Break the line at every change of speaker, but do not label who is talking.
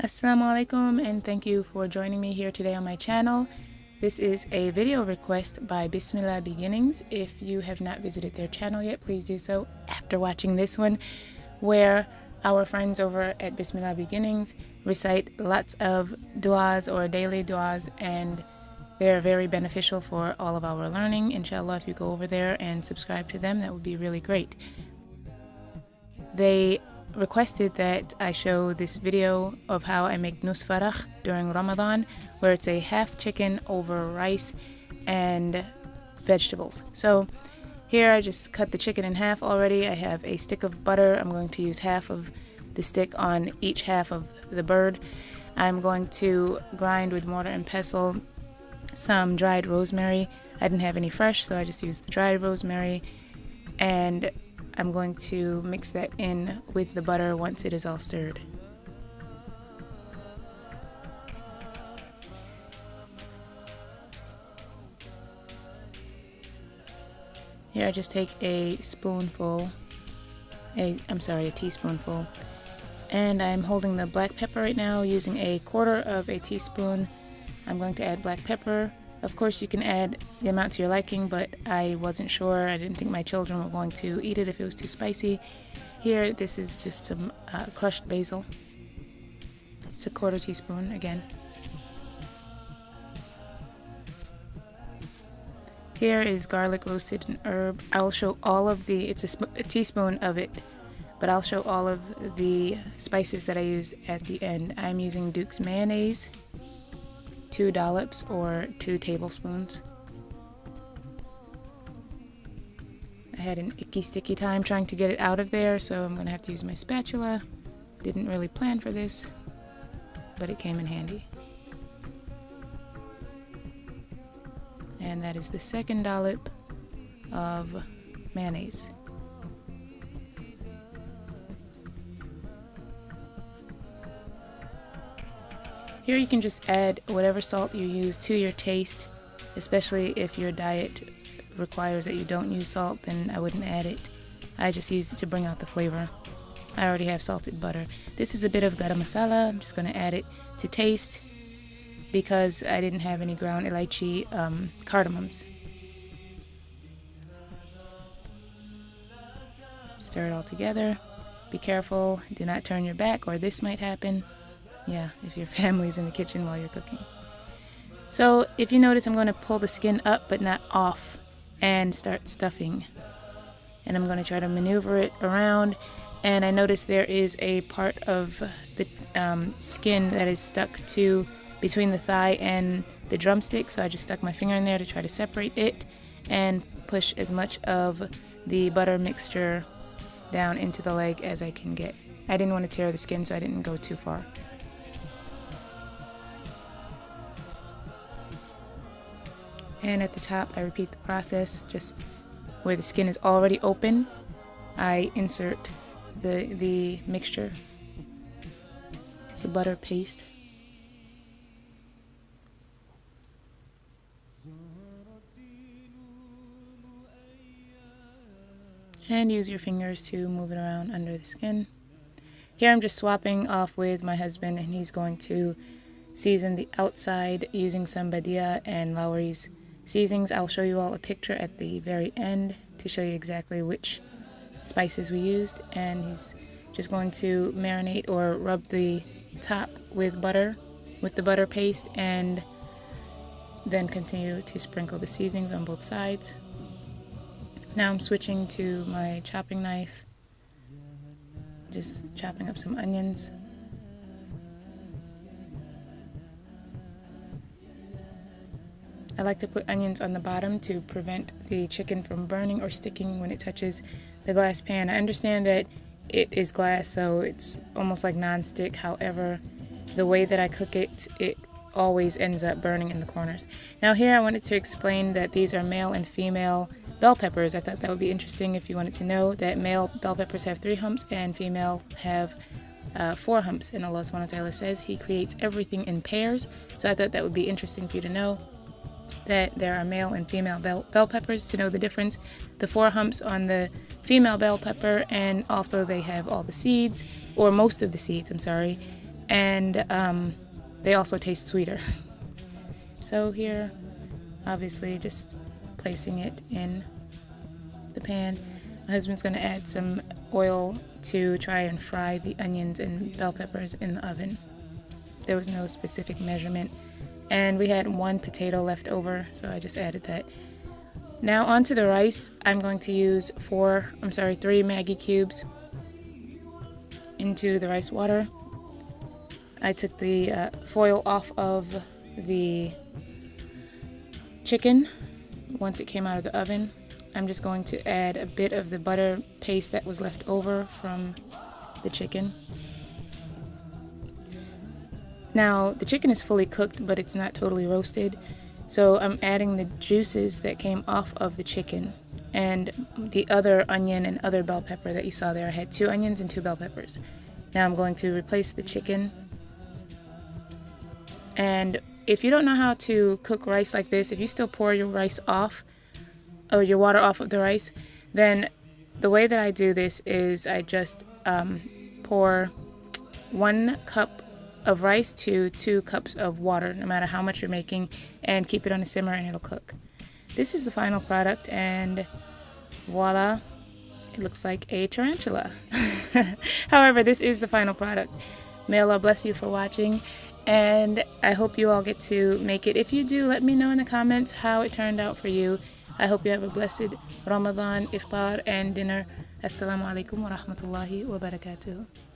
Assalamu alaikum, and thank you for joining me here today on my channel. This is a video request by Bismillah Beginnings. If you have not visited their channel yet, please do so after watching this one, where our friends over at Bismillah Beginnings recite lots of du'as or daily du'as, and they're very beneficial for all of our learning. Inshallah, if you go over there and subscribe to them, that would be really great. They requested that I show this video of how I make nus farach during Ramadan, where it's a half chicken over rice and vegetables. So here I just cut the chicken in half already. I have a stick of butter. I'm going to use half of the stick on each half of the bird. I'm going to grind with mortar and pestle some dried rosemary. I didn't have any fresh, so I just used the dried rosemary, and I'm going to mix that in with the butter once it is all stirred. Here I just take a teaspoonful, and I'm holding the black pepper right now using a quarter of a teaspoon. I'm going to add black pepper. Of course, you can add the amount to your liking, but I wasn't sure. I didn't think my children were going to eat it if it was too spicy. Here, this is just some crushed basil. It's a quarter teaspoon again. Here is garlic roasted in herb. I'll show all of it's a teaspoon of it, but I'll show all of the spices that I use at the end. I'm using Duke's mayonnaise, 2 dollops or 2 tablespoons. I had an icky sticky time trying to get it out of there, so I'm going to have to use my spatula. Didn't really plan for this, but it came in handy. And that is the second dollop of mayonnaise. Here you can just add whatever salt you use to your taste, especially if your diet requires that you don't use salt, then I wouldn't add it. I just used it to bring out the flavor. I already have salted butter. This is a bit of garam masala. I'm just going to add it to taste because I didn't have any ground elaichi cardamoms. Stir it all together. Be careful, do not turn your back or this might happen. Yeah, if your family's in the kitchen while you're cooking. So if you notice, I'm going to pull the skin up but not off and start stuffing. And I'm going to try to maneuver it around. And I notice there is a part of the skin that is stuck to between the thigh and the drumstick. So I just stuck my finger in there to try to separate it and push as much of the butter mixture down into the leg as I can get. I didn't want to tear the skin, so I didn't go too far. And at the top, I repeat the process. Just where the skin is already open, I insert the mixture. It's a butter paste. And use your fingers to move it around under the skin. Here I'm just swapping off with my husband, and he's going to season the outside using some badia and Lowry's seasonings. I'll show you all a picture at the very end to show you exactly which spices we used. And he's just going to marinate or rub the top with butter, with the butter paste, and then continue to sprinkle the seasonings on both sides. Now I'm switching to my chopping knife, just chopping up some onions. I like to put onions on the bottom to prevent the chicken from burning or sticking when it touches the glass pan. I understand that it is glass, so it's almost like non-stick. However, the way that I cook it, it always ends up burning in the corners. Now here I wanted to explain that these are male and female bell peppers. I thought that would be interesting if you wanted to know that male bell peppers have 3 humps and female have 4 humps. And Allah subhanahu wa ta'ala says He creates everything in pairs. So I thought that would be interesting for you to know that there are male and female bell peppers, to know the difference. The 4 humps on the female bell pepper, and also they have all the seeds, or most of the seeds, I'm sorry, and they also taste sweeter. So here, obviously, just placing it in the pan. My husband's going to add some oil to try and fry the onions and bell peppers in the oven. There was no specific measurement. And we had 1 potato left over, so I just added that. Now onto the rice. I'm going to use 3 Maggi cubes into the rice water. I took the foil off of the chicken once it came out of the oven. I'm just going to add a bit of the butter paste that was left over from the chicken. Now the chicken is fully cooked, but it's not totally roasted, so I'm adding the juices that came off of the chicken and the other onion and other bell pepper that you saw there. I had 2 onions and 2 bell peppers. Now I'm going to replace the chicken. And if you don't know how to cook rice like this, if you still pour your rice off, or your water off of the rice, then the way that I do this is I just pour 1 cup of rice to 2 cups of water, no matter how much you're making, and keep it on a simmer and it'll cook. This is the final product, and voila, it looks like a tarantula. However, this is the final product. May Allah bless you for watching, and I hope you all get to make it. If you do, let me know in the comments how it turned out for you. I hope you have a blessed Ramadan, iftar, and dinner. Assalamu alaikum wa rahmatullahi wa barakatuh.